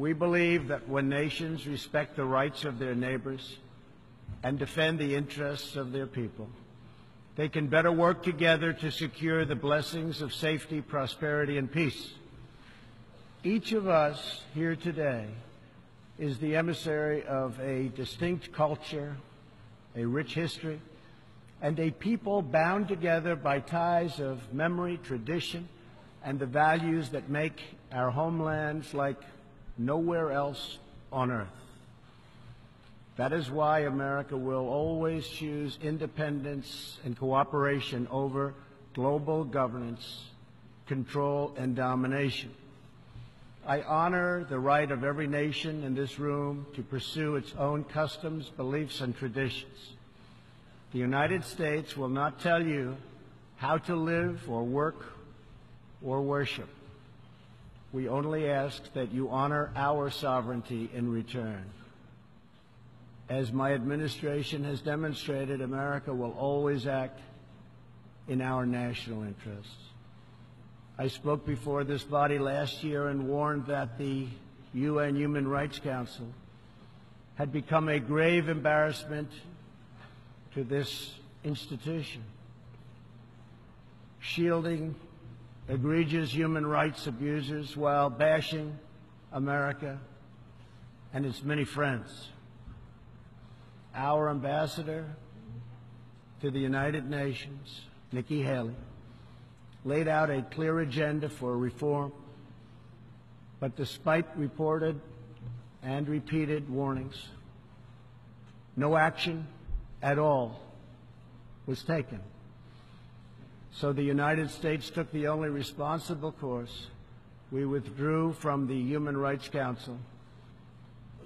We believe that when nations respect the rights of their neighbors and defend the interests of their people, they can better work together to secure the blessings of safety, prosperity, and peace. Each of us here today is the emissary of a distinct culture, a rich history, and a people bound together by ties of memory, tradition, and the values that make our homelands like nowhere else on earth. That is why America will always choose independence and cooperation over global governance, control, and domination. I honor the right of every nation in this room to pursue its own customs, beliefs, and traditions. The United States will not tell you how to live or work or worship. We only ask that you honor our sovereignty in return. As my administration has demonstrated, America will always act in our national interests. I spoke before this body last year and warned that the UN Human Rights Council had become a grave embarrassment to this institution, shielding egregious human rights abusers while bashing America and its many friends. Our ambassador to the United Nations, Nikki Haley, laid out a clear agenda for reform, but despite reported and repeated warnings, no action at all was taken. So the United States took the only responsible course. We withdrew from the Human Rights Council,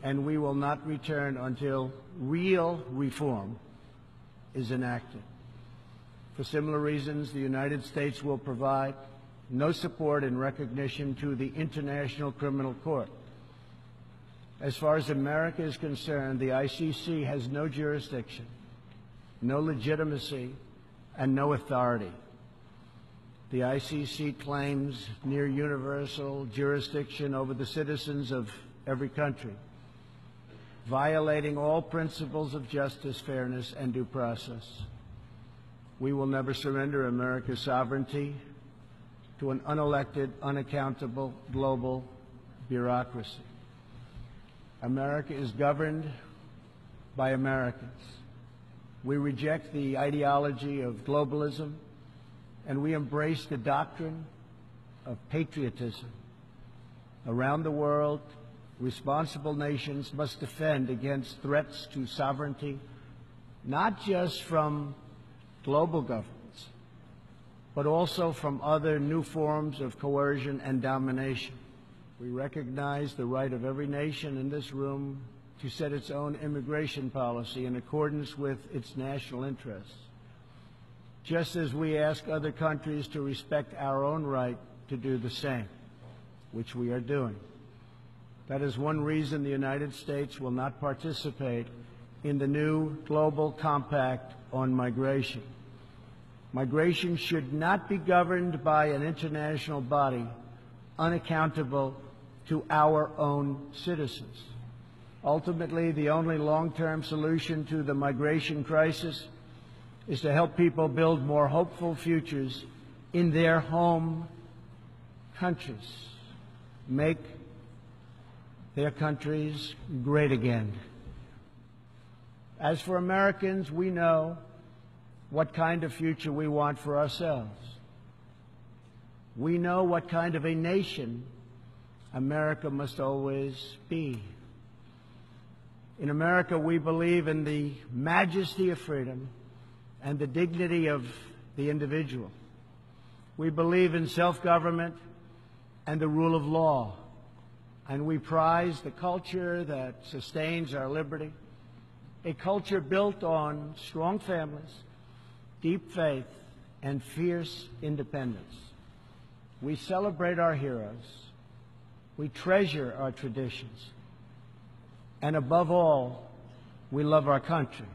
and we will not return until real reform is enacted. For similar reasons, the United States will provide no support in recognition to the International Criminal Court. As far as America is concerned, the ICC has no jurisdiction, no legitimacy, and no authority. The ICC claims near universal jurisdiction over the citizens of every country, violating all principles of justice, fairness, and due process. We will never surrender America's sovereignty to an unelected, unaccountable global bureaucracy. America is governed by Americans. We reject the ideology of globalism, and we embrace the doctrine of patriotism. Around the world, responsible nations must defend against threats to sovereignty, not just from global governments, but also from other new forms of coercion and domination. We recognize the right of every nation in this room to set its own immigration policy in accordance with its national interests, just as we ask other countries to respect our own right to do the same, which we are doing. That is one reason the United States will not participate in the new Global Compact on Migration. Migration should not be governed by an international body unaccountable to our own citizens. Ultimately, the only long-term solution to the migration crisis is to help people build more hopeful futures in their home countries, make their countries great again. As for Americans, we know what kind of future we want for ourselves. We know what kind of a nation America must always be. In America, we believe in the majesty of freedom and the dignity of the individual. We believe in self-government and the rule of law, and we prize the culture that sustains our liberty, a culture built on strong families, deep faith, and fierce independence. We celebrate our heroes. We treasure our traditions. And above all, we love our country.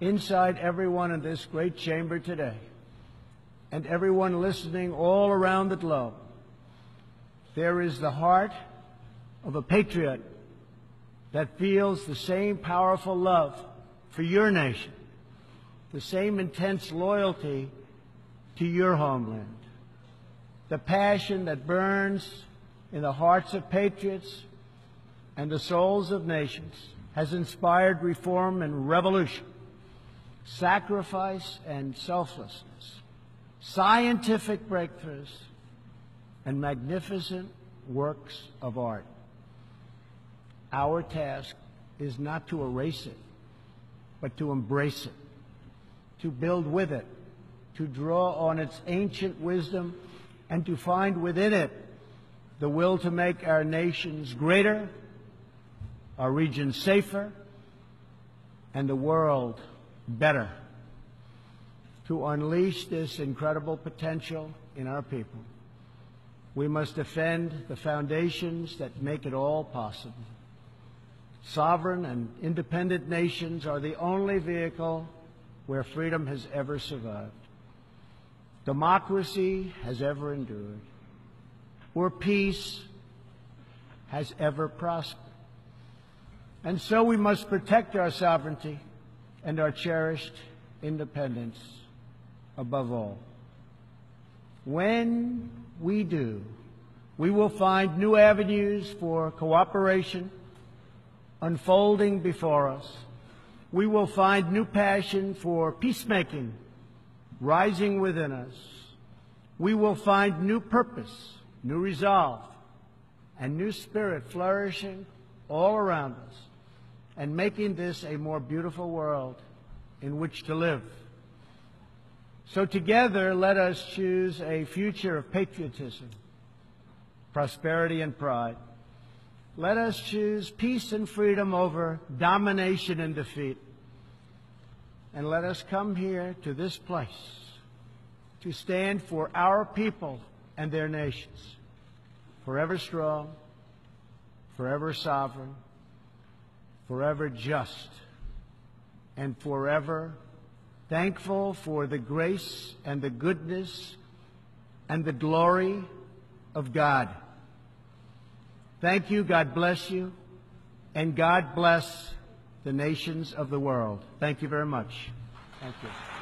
Inside everyone in this great chamber today, and everyone listening all around the globe, there is the heart of a patriot that feels the same powerful love for your nation, the same intense loyalty to your homeland, the passion that burns in the hearts of patriots and the souls of nations has inspired reform and revolution, sacrifice and selflessness, scientific breakthroughs, and magnificent works of art. Our task is not to erase it, but to embrace it, to build with it, to draw on its ancient wisdom, and to find within it the will to make our nations greater, our region safer, and the world better. To unleash this incredible potential in our people, we must defend the foundations that make it all possible. Sovereign and independent nations are the only vehicle where freedom has ever survived, democracy has ever endured, where peace has ever prospered. And so we must protect our sovereignty and our cherished independence above all. When we do, we will find new avenues for cooperation unfolding before us. We will find new passion for peacemaking rising within us. We will find new purpose, new resolve, and new spirit flourishing all around us, and making this a more beautiful world in which to live. So together, let us choose a future of patriotism, prosperity, and pride. Let us choose peace and freedom over domination and defeat. And let us come here to this place to stand for our people and their nations, forever strong, forever sovereign, forever just, and forever thankful for the grace and the goodness and the glory of God. Thank you, God bless you, and God bless the nations of the world. Thank you very much. Thank you.